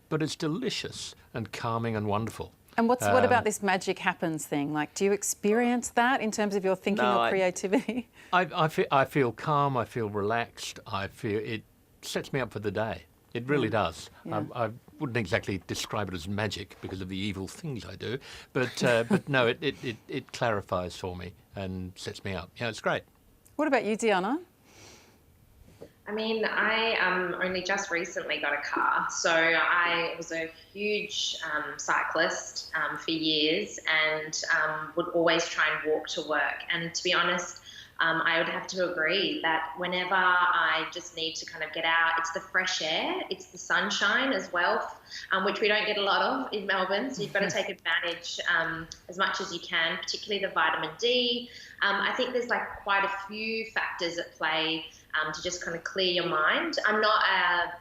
But it's delicious and calming and wonderful. And what about this magic happens thing? Like, do you experience that in terms of your thinking or creativity? I feel calm. I feel relaxed. I feel it sets me up for the day. It really does. Yeah. I wouldn't exactly describe it as magic because of the evil things I do, but no, it clarifies for me and sets me up. Yeah, it's great. What about you, Diana? I mean, I only just recently got a car, so I was a huge cyclist for years and would always try and walk to work. And to be honest, I would have to agree that whenever I just need to kind of get out, it's the fresh air, it's the sunshine as well, which we don't get a lot of in Melbourne, so you've got to take advantage as much as you can, particularly the vitamin D. I think there's like quite a few factors at play to just kind of clear your mind. I'm not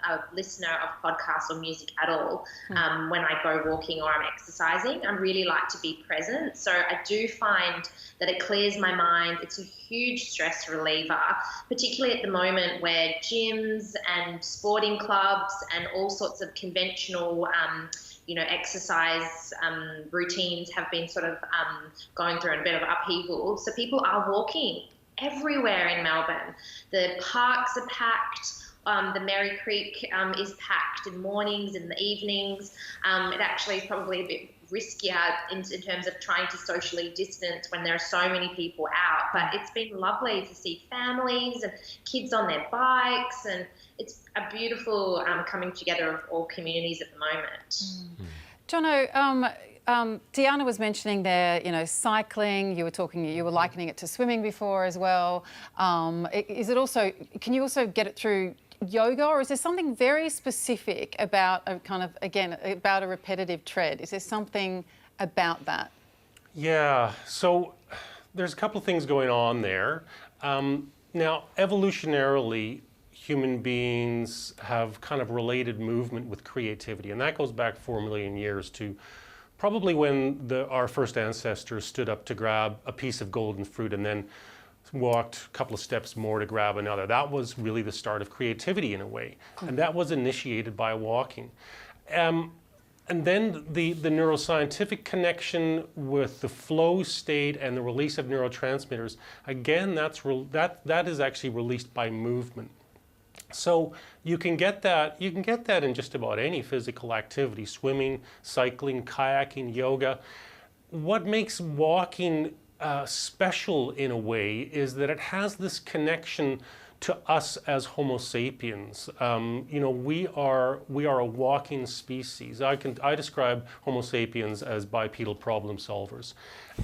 a listener of podcasts or music at all when I go walking or I'm exercising. I really like to be present. So I do find that it clears my mind. It's a huge stress reliever, particularly at the moment where gyms and sporting clubs and all sorts of conventional exercise routines have been sort of going through a bit of upheaval. So people are walking everywhere in Melbourne. The parks are packed. The Merry Creek is packed in mornings, in the evenings. It actually is probably a bit riskier in terms of trying to socially distance when there are so many people out. But it's been lovely to see families and kids on their bikes, and it's a beautiful coming together of all communities at the moment. Jono, Deanna was mentioning there, cycling. You were likening it to swimming before as well. Is it also? Can you also get it through yoga, or is there something very specific about about a repetitive tread? Is there something about that? Yeah. So there's a couple of things going on there. Now, evolutionarily, human beings have kind of related movement with creativity, and that goes back 4 million years to probably when our first ancestors stood up to grab a piece of golden fruit and then walked a couple of steps more to grab another. That was really the start of creativity in a way, and that was initiated by walking. And then the neuroscientific connection with the flow state and the release of neurotransmitters, again, that is actually released by movement. So you can get that in just about any physical activity: swimming, cycling, kayaking, yoga. What makes walking special in a way is that it has this connection to us as Homo sapiens. We are a walking species. I describe Homo sapiens as bipedal problem solvers,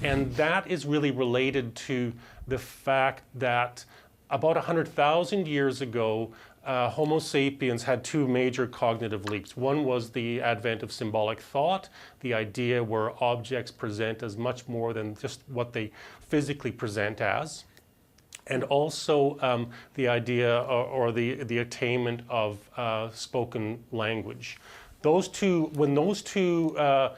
and that is really related to the fact that about 100,000 years ago, Homo sapiens had two major cognitive leaps. One was the advent of symbolic thought, the idea where objects present as much more than just what they physically present as, and also the idea or the attainment of spoken language. When those two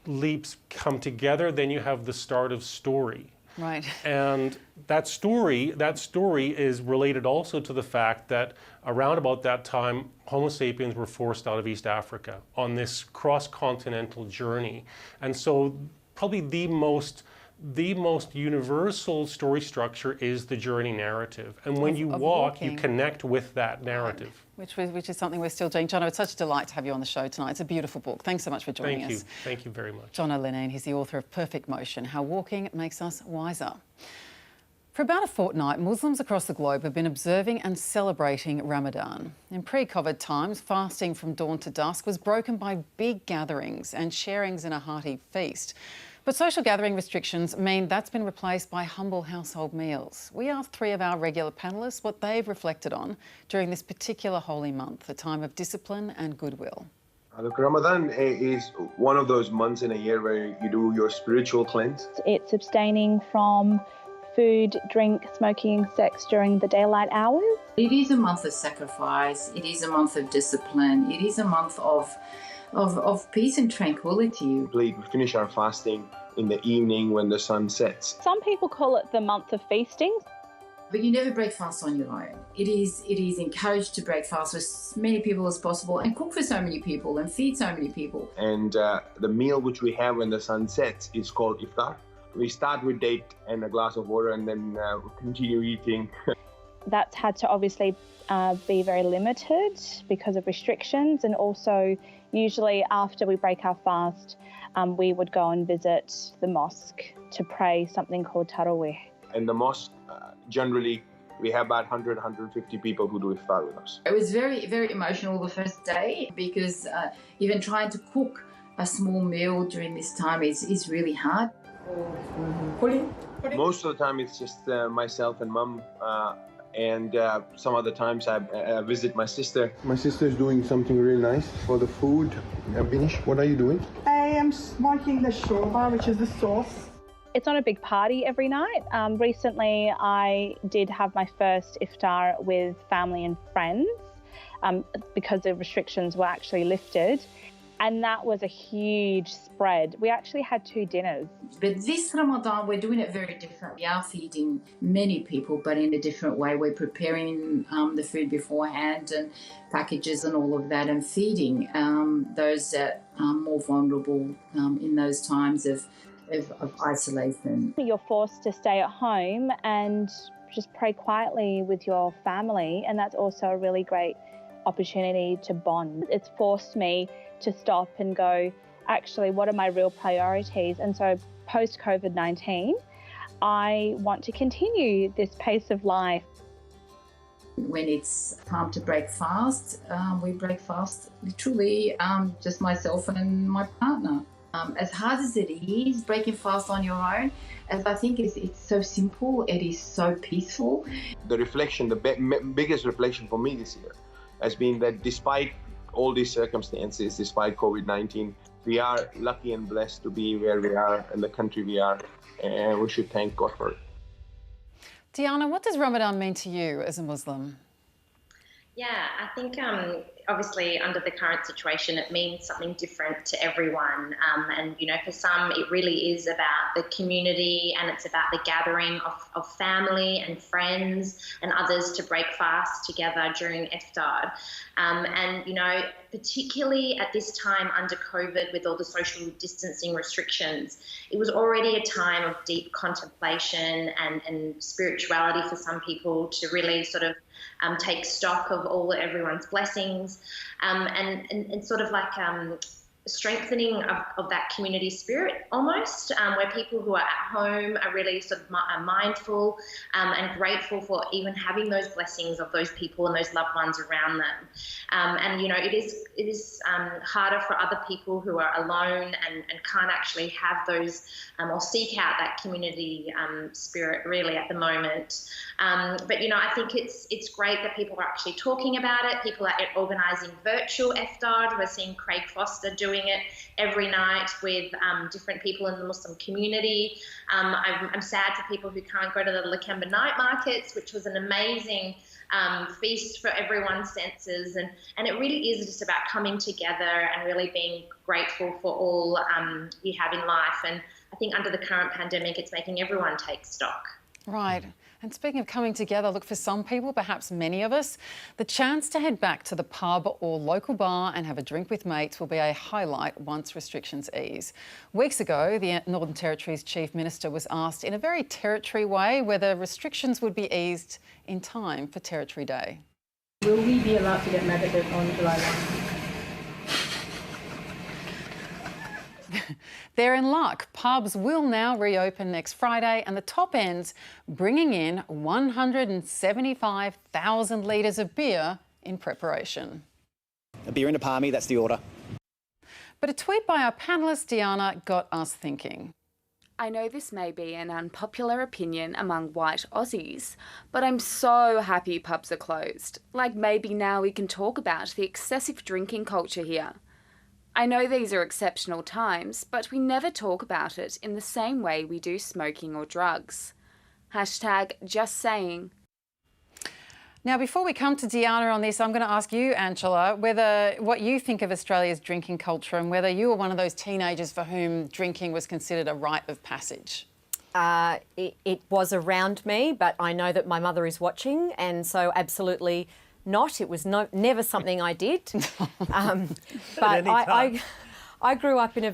leaps come together, then you have the start of story. Right. And that story is related also to the fact that around about that time, Homo sapiens were forced out of East Africa on this cross-continental journey. And so probably the most universal story structure is the journey narrative. And when you walk, you connect with that narrative. Which is something we're still doing. Jono, it's such a delight to have you on the show tonight. It's a beautiful book. Thanks so much for joining us. Thank you very much. Jono Lineen, he's the author of Perfect Motion, How Walking Makes Us Wiser. For about a fortnight, Muslims across the globe have been observing and celebrating Ramadan. In pre-COVID times, fasting from dawn to dusk was broken by big gatherings and sharings in a hearty feast. But social gathering restrictions mean that's been replaced by humble household meals. We asked three of our regular panellists what they've reflected on during this particular holy month, a time of discipline and goodwill. Look, Ramadan is one of those months in a year where you do your spiritual cleanse. It's abstaining from food, drink, smoking, sex during the daylight hours. It is a month of sacrifice. It is a month of discipline. It is a month of peace and tranquility. We finish our fasting in the evening when the sun sets. Some people call it the month of feasting. But you never break fast on your own. It is encouraged to break fast with as many people as possible and cook for so many people and feed so many people. And the meal which we have when the sun sets is called iftar. We start with date and a glass of water and then continue eating. That's had to obviously be very limited because of restrictions, and also usually after we break our fast, we would go and visit the mosque to pray something called tarawih. In the mosque, generally, we have about 100, 150 people who do iftar with us. It was very, very emotional the first day because even trying to cook a small meal during this time is really hard. Most of the time it's just myself and mum, and some other times I visit my sister. My sister's doing something really nice for the food. Binish, what are you doing? I am making the shorba, which is the sauce. It's not a big party every night. Recently I did have my first iftar with family and friends because the restrictions were actually lifted. And that was a huge spread. We actually had 2 dinners. But this Ramadan, we're doing it very different. We are feeding many people, but in a different way. We're preparing the food beforehand and packages and all of that, and feeding those that are more vulnerable in those times of isolation. You're forced to stay at home and just pray quietly with your family, and that's also a really great opportunity to bond. It's forced me to stop and go, actually, what are my real priorities? And so post-COVID-19, I want to continue this pace of life. When it's time to break fast, we break fast literally, just myself and my partner. As hard as it is, breaking fast on your own, as I think it's so simple, it is so peaceful. The reflection, the biggest reflection for me this year has been that despite all these circumstances, despite COVID-19, we are lucky and blessed to be where we are in the country we are, and we should thank God for it. Diana, what does Ramadan mean to you as a Muslim? Yeah, I think obviously under the current situation, it means something different to everyone. And, you know, for some, it really is about the community and it's about the gathering of family and friends and others to break fast together during iftar. And, you know, particularly at this time under COVID with all the social distancing restrictions, it was already a time of deep contemplation and spirituality for some people to really sort of take stock of everyone's blessings and sort of like strengthening of that community spirit almost, where people who are at home are really sort of mindful and grateful for even having those blessings of those people and those loved ones around them. And, you know, it is harder for other people who are alone and can't actually have those or seek out that community spirit really at the moment. But, you know, I think it's great that people are actually talking about it. People are organising virtual iftar. We're seeing Craig Foster doing it every night with different people in the Muslim community. I'm sad for people who can't go to the Lakemba night markets, which was an amazing feast for everyone's senses. And it really is just about coming together and really being grateful for all you have in life. And I think under the current pandemic, it's making everyone take stock. Right. And speaking of coming together, look, for some people, perhaps many of us, the chance to head back to the pub or local bar and have a drink with mates will be a highlight once restrictions ease. Weeks ago, the Northern Territory's Chief Minister was asked in a very Territory way whether restrictions would be eased in time for Territory Day. Will we be allowed to get negative on July 1? They're in luck. Pubs will now reopen next Friday and the top end's bringing in 175,000 litres of beer in preparation. A beer and a palmy, that's the order. But a tweet by our panellist Diana got us thinking. I know this may be an unpopular opinion among white Aussies, but I'm so happy pubs are closed. Like maybe now we can talk about the excessive drinking culture here. I know these are exceptional times, but we never talk about it in the same way we do smoking or drugs. #just saying. Now, before we come to Diana on this, I'm going to ask you, Angela, what you think of Australia's drinking culture and whether you were one of those teenagers for whom drinking was considered a rite of passage. It was around me, but I know that my mother is watching, and so absolutely not. It was never something I did. But I grew up in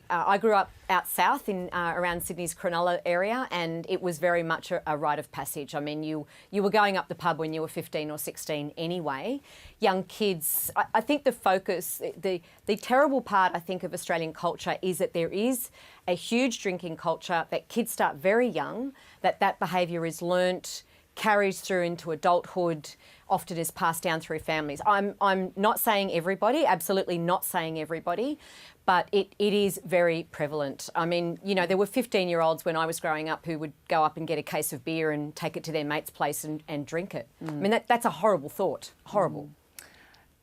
I grew up out south in around Sydney's Cronulla area, and it was very much a rite of passage. I mean, you were going up the pub when you were 15 or 16 anyway. Young kids, I think the focus, the terrible part, I think, of Australian culture is that there is a huge drinking culture, that kids start very young, that behaviour is learnt, carries through into adulthood, often is passed down through families. I'm not saying everybody, absolutely not saying everybody, but it is very prevalent. I mean, you know, there were 15-year-olds when I was growing up who would go up and get a case of beer and take it to their mate's place and drink it. I mean, that's a horrible thought, horrible.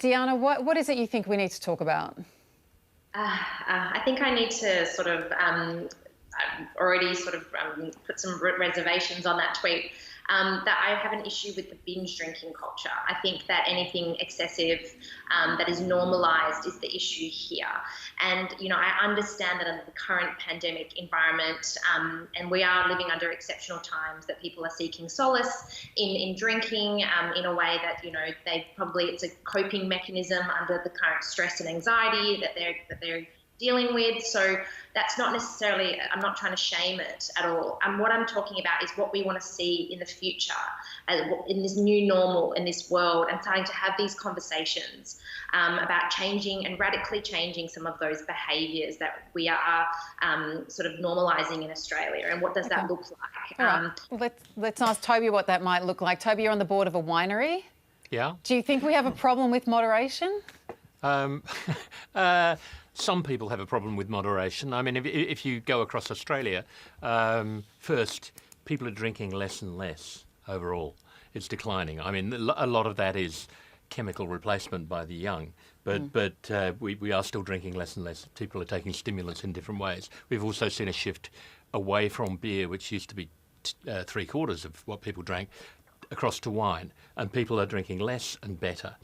Diana, what is it you think we need to talk about? I think I need to sort of already sort of put some reservations on that tweet. That I have an issue with the binge drinking culture. I think that anything excessive that is normalised is the issue here. And, you know, I understand that under the current pandemic environment, and we are living under exceptional times, that people are seeking solace in drinking in a way that, you know, it's a coping mechanism under the current stress and anxiety that they're dealing with. So that's not necessarily, I'm not trying to shame it at all. And what I'm talking about is what we want to see in the future, in this new normal, in this world, and starting to have these conversations about changing and radically changing some of those behaviours that we are sort of normalising in Australia. And what does that look like? Let's ask Toby what that might look like. Toby, you're on the board of a winery. Yeah. Do you think we have a problem with moderation? Some people have a problem with moderation. I mean, if you go across Australia, first, people are drinking less and less overall. It's declining. I mean, a lot of that is chemical replacement by the young, but we are still drinking less and less. People are taking stimulants in different ways. We've also seen a shift away from beer, which used to be 3/4 of what people drank, across to wine, and people are drinking less and better.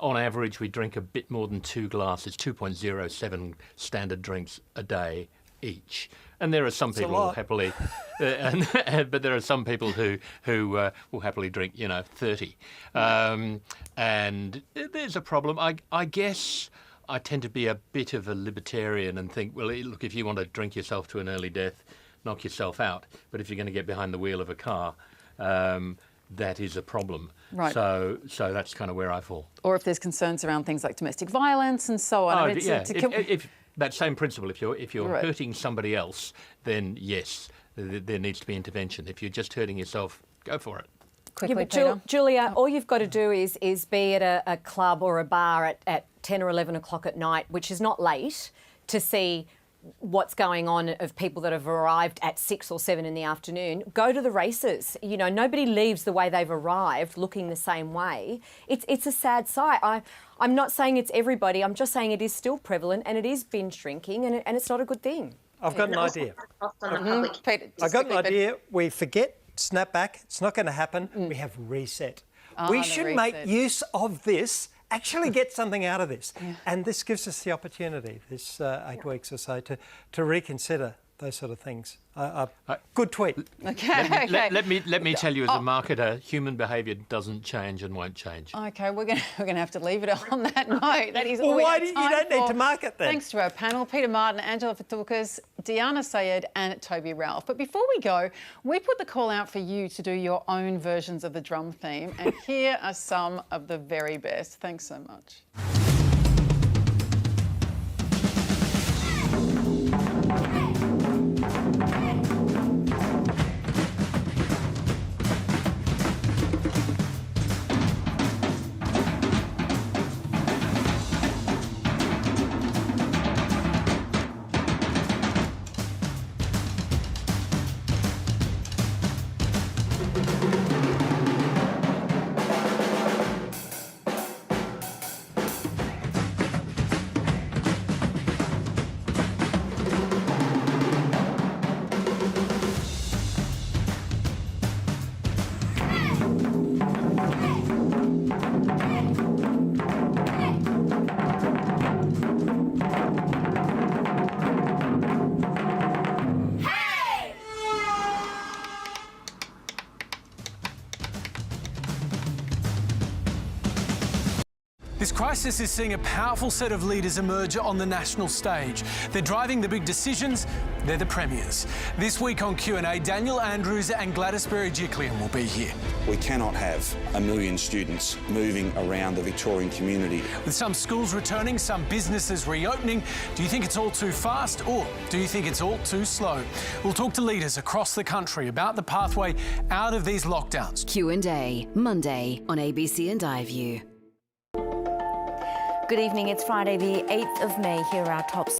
On average, we drink a bit more than 2 glasses, 2.07 standard drinks a day each. And there are some people who happily, but there are some people who will happily drink, 30. And there's a problem. I guess I tend to be a bit of a libertarian and think, well, look, if you want to drink yourself to an early death, knock yourself out. But if you're going to get behind the wheel of a car, that is a problem. Right. So that's kind of where I fall. Or if there's concerns around things like domestic violence and so on. If that same principle, if you're hurting somebody else, then yes, there needs to be intervention. If you're just hurting yourself, go for it. Quickly, Peter. Julia, all you've got to do is be at a club or a bar at 10 or 11 o'clock at night, which is not late, to see what's going on of people that have arrived at 6 or 7 in the afternoon. Go to the races. Nobody leaves the way they've arrived looking the same way. It's a sad sight. I'm not saying it's everybody. I'm just saying it is still prevalent and it is binge drinking and it's not a good thing. I've got an idea. I've got an idea. We forget, snap back. It's not going to happen. We have reset. We should make use of this. Actually get something out of this. Yeah. And this gives us the opportunity, this 8 weeks or so, to reconsider those sort of things. Good tweet. Okay. Let me tell you, as a marketer, human behaviour doesn't change and won't change. Okay, we're going to have to leave it on that note. That is all why do you don't need to market then? Thanks to our panel, Peter Martin, Angela Fatoukas, Diana Sayed and Toby Ralph. But before we go, we put the call out for you to do your own versions of the drum theme, and here are some of the very best. Thanks so much. This crisis is seeing a powerful set of leaders emerge on the national stage. They're driving the big decisions. They're the premiers. This week on Q&A, Daniel Andrews and Gladys Berejiklian will be here. We cannot have 1 million students moving around the Victorian community. With some schools returning, some businesses reopening, do you think it's all too fast or do you think it's all too slow? We'll talk to leaders across the country about the pathway out of these lockdowns. Q&A, Monday on ABC and iView. Good evening. It's Friday, the 8th of May. Here are our top